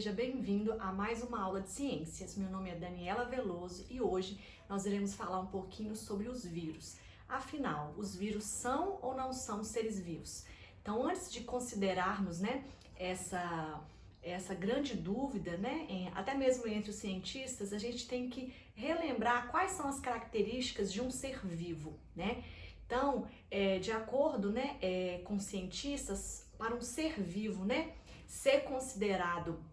seja bem-vindo a mais uma aula de ciências. Meu nome é Daniela Veloso e hoje nós iremos falar um pouquinho sobre os vírus. Afinal, os vírus são ou não são seres vivos? Então, antes de considerarmos, essa grande dúvida, até mesmo entre os cientistas, a gente tem que relembrar quais são as características de um ser vivo, né? Então, de acordo, com cientistas, para um ser vivo, ser considerado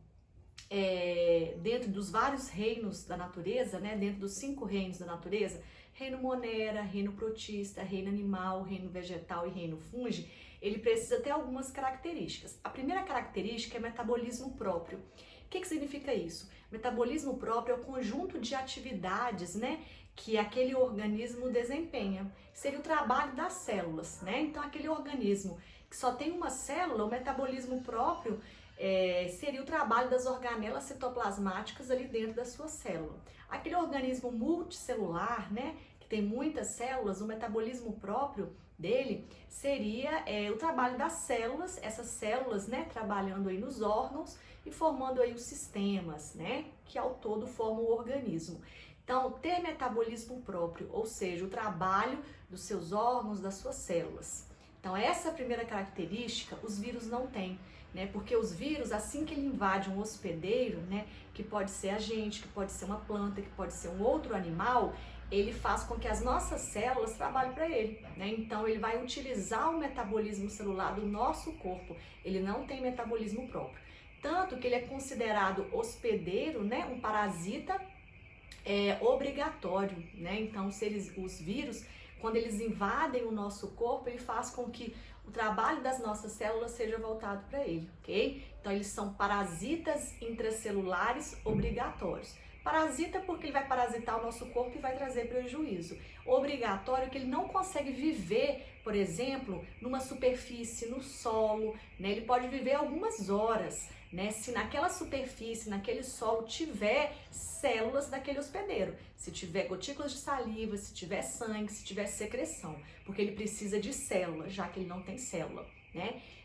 dentro dos vários reinos da natureza, dentro dos 5 reinos da natureza, reino monera, reino protista, reino animal, reino vegetal e reino fungi, ele precisa ter algumas características. A primeira característica é metabolismo próprio. O que significa isso? Metabolismo próprio é o conjunto de atividades, que aquele organismo desempenha. Seria o trabalho das células, Então, aquele organismo que só tem uma célula, o metabolismo próprio seria o trabalho das organelas citoplasmáticas ali dentro da sua célula. Aquele organismo multicelular, que tem muitas células, o metabolismo próprio dele seria o trabalho das células, essas células, trabalhando aí nos órgãos e formando aí os sistemas, que ao todo formam o organismo. Então, ter metabolismo próprio, ou seja, o trabalho dos seus órgãos, das suas células. Então, essa primeira característica, os vírus não têm, porque os vírus, assim que ele invade um hospedeiro, que pode ser a gente, que pode ser uma planta, que pode ser um outro animal, ele faz com que as nossas células trabalhem para ele, Então, ele vai utilizar o metabolismo celular do nosso corpo, ele não tem metabolismo próprio. Tanto que ele é considerado hospedeiro, um parasita obrigatório, Então, os vírus, quando eles invadem o nosso corpo, ele faz com que o trabalho das nossas células seja voltado para ele, ok? Então, eles são parasitas intracelulares obrigatórios. Parasita porque ele vai parasitar o nosso corpo e vai trazer prejuízo. Obrigatório que ele não consegue viver, por exemplo, numa superfície, no solo, Ele pode viver algumas horas, Se naquela superfície, naquele solo, tiver células daquele hospedeiro, se tiver gotículas de saliva, se tiver sangue, se tiver secreção, porque ele precisa de célula, já que ele não tem célula,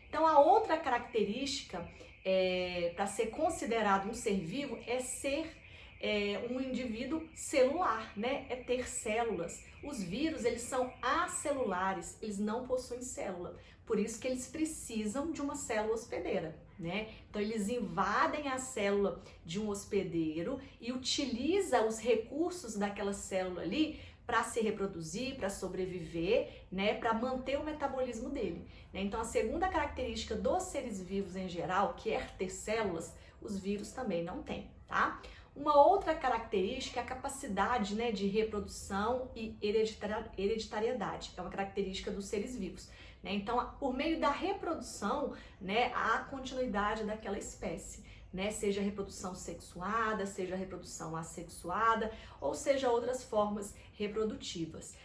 Então, a outra característica para ser considerado um ser vivo é ser um indivíduo celular, É ter células. Os vírus, eles são acelulares, eles não possuem célula, por isso que eles precisam de uma célula hospedeira, Então, eles invadem a célula de um hospedeiro e utilizam os recursos daquela célula ali para se reproduzir, para sobreviver, para manter o metabolismo dele, Então, a segunda característica dos seres vivos em geral, que é ter células, os vírus também não têm, tá? Uma outra característica é a capacidade, de reprodução e hereditariedade, é uma característica dos seres vivos, Então, por meio da reprodução, há continuidade daquela espécie, Seja reprodução sexuada, seja reprodução assexuada, ou seja outras formas reprodutivas,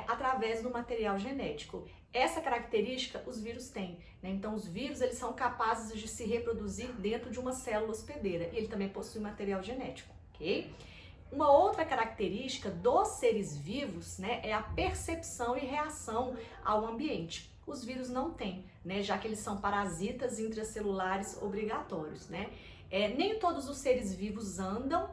através do material genético. Essa característica os vírus têm, Então, os vírus, eles são capazes de se reproduzir dentro de uma célula hospedeira e ele também possui material genético, ok? Uma outra característica dos seres vivos, é a percepção e reação ao ambiente. Os vírus não têm, já que eles são parasitas intracelulares obrigatórios, nem todos os seres vivos andam,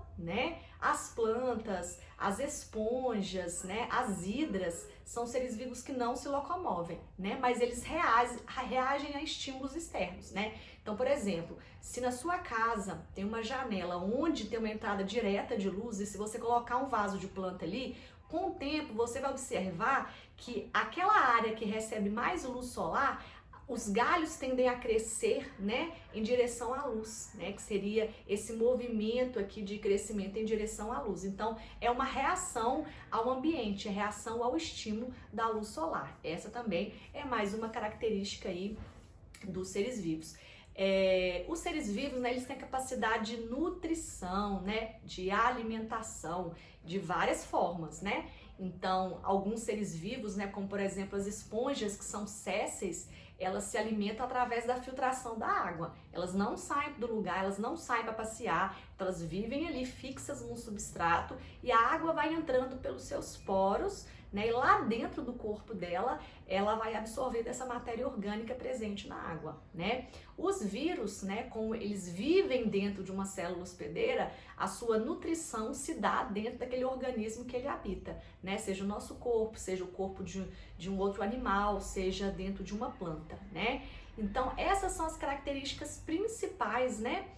As plantas, as esponjas, as hidras são seres vivos que não se locomovem, Mas eles reagem a estímulos externos, Então, por exemplo, se na sua casa tem uma janela onde tem uma entrada direta de luz e se você colocar um vaso de planta ali, com o tempo você vai observar que aquela área que recebe mais luz solar, os galhos tendem a crescer, em direção à luz, que seria esse movimento aqui de crescimento em direção à luz. Então, é uma reação ao ambiente, é reação ao estímulo da luz solar. Essa também é mais uma característica aí dos seres vivos. Os seres vivos, eles têm capacidade de nutrição, de alimentação, de várias formas, Então, alguns seres vivos, como por exemplo as esponjas que são sésseis, elas se alimentam através da filtração da água. Elas não saem do lugar, elas não saem para passear, então elas vivem ali fixas num substrato e a água vai entrando pelos seus poros, né? E lá dentro do corpo dela, ela vai absorver dessa matéria orgânica presente na água, né? Os vírus, né, como eles vivem dentro de uma célula hospedeira, a sua nutrição se dá dentro daquele organismo que ele habita, né? Seja o nosso corpo, seja o corpo de um outro animal, seja dentro de uma planta, né? Então, essas são as características principais, né,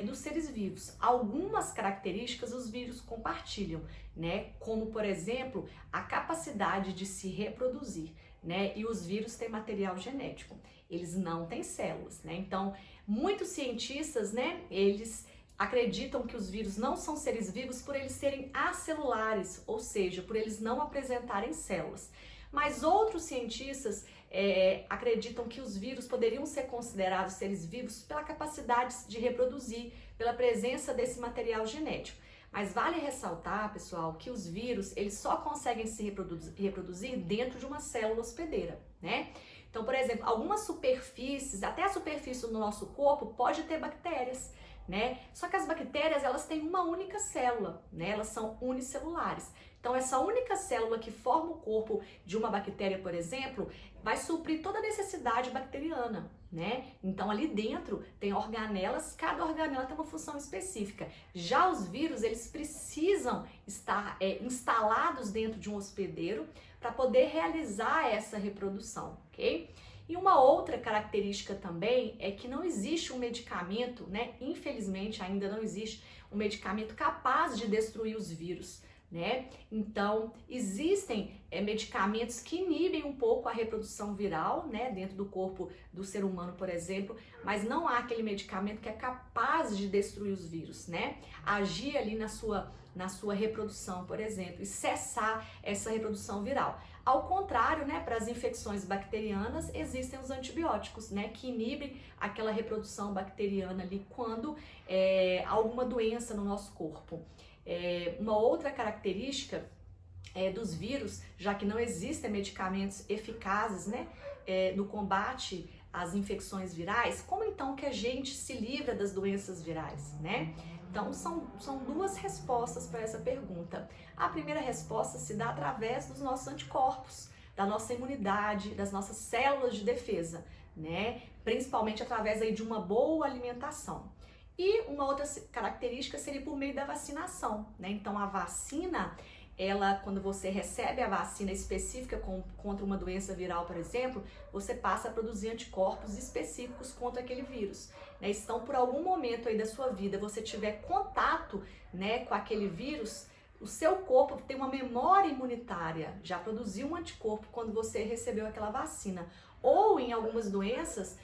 dos seres vivos. Algumas características os vírus compartilham, né, como, por exemplo, a capacidade de se reproduzir, né, e os vírus têm material genético, eles não têm células, né, então, muitos cientistas, né, eles acreditam que os vírus não são seres vivos por eles serem acelulares, ou seja, por eles não apresentarem células. Mas outros cientistas acreditam que os vírus poderiam ser considerados seres vivos pela capacidade de reproduzir, pela presença desse material genético. Mas vale ressaltar, pessoal, que os vírus, eles só conseguem se reproduzir dentro de uma célula hospedeira, né? Então, por exemplo, algumas superfícies, até a superfície do nosso corpo pode ter bactérias, né? Só que as bactérias, elas têm uma única célula, né? Elas são unicelulares. Então, essa única célula que forma o corpo de uma bactéria, por exemplo, vai suprir toda a necessidade bacteriana, né? Então, ali dentro tem organelas, cada organela tem uma função específica. Já os vírus, eles precisam estar instalados dentro de um hospedeiro para poder realizar essa reprodução, ok? E uma outra característica também é que não existe um medicamento, né? Infelizmente, ainda não existe um medicamento capaz de destruir os vírus, né? Então, existem medicamentos que inibem um pouco a reprodução viral, né, dentro do corpo do ser humano, por exemplo, mas não há aquele medicamento que é capaz de destruir os vírus, né? Agir ali na sua reprodução, por exemplo, e cessar essa reprodução viral. Ao contrário, né, para as infecções bacterianas, existem os antibióticos, né, que inibem aquela reprodução bacteriana ali quando há alguma doença no nosso corpo. Uma outra característica dos vírus, já que não existem medicamentos eficazes, né, no combate às infecções virais, como então que a gente se livra das doenças virais, né? Então, são duas respostas para essa pergunta. A primeira resposta se dá através dos nossos anticorpos, da nossa imunidade, das nossas células de defesa, né? Principalmente através aí de uma boa alimentação. E uma outra característica seria por meio da vacinação, né? Então, a vacina, quando você recebe a vacina específica contra uma doença viral, por exemplo, você passa a produzir anticorpos específicos contra aquele vírus, né? Então, por algum momento aí da sua vida, você tiver contato, né, com aquele vírus, o seu corpo tem uma memória imunitária, já produziu um anticorpo quando você recebeu aquela vacina. Ou em algumas doenças,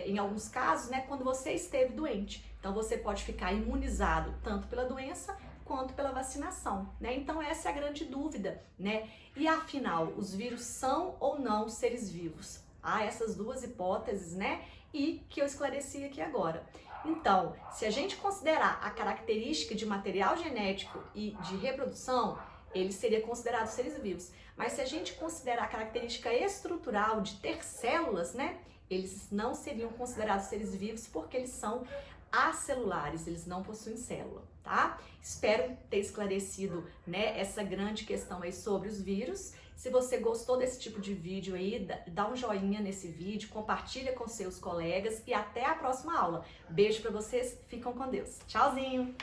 em alguns casos, né, quando você esteve doente. Então, você pode ficar imunizado tanto pela doença quanto pela vacinação, né? Então, essa é a grande dúvida, né? E afinal, os vírus são ou não seres vivos? Há essas duas hipóteses, né? E que eu esclareci aqui agora. Então, se a gente considerar a característica de material genético e de reprodução, ele seria considerado seres vivos. Mas se a gente considerar a característica estrutural de ter células, né? Eles não seriam considerados seres vivos porque eles são acelulares, eles não possuem célula, tá? Espero ter esclarecido, né, essa grande questão aí sobre os vírus. Se você gostou desse tipo de vídeo aí, dá um joinha nesse vídeo, compartilha com seus colegas e até a próxima aula. Beijo pra vocês, ficam com Deus. Tchauzinho!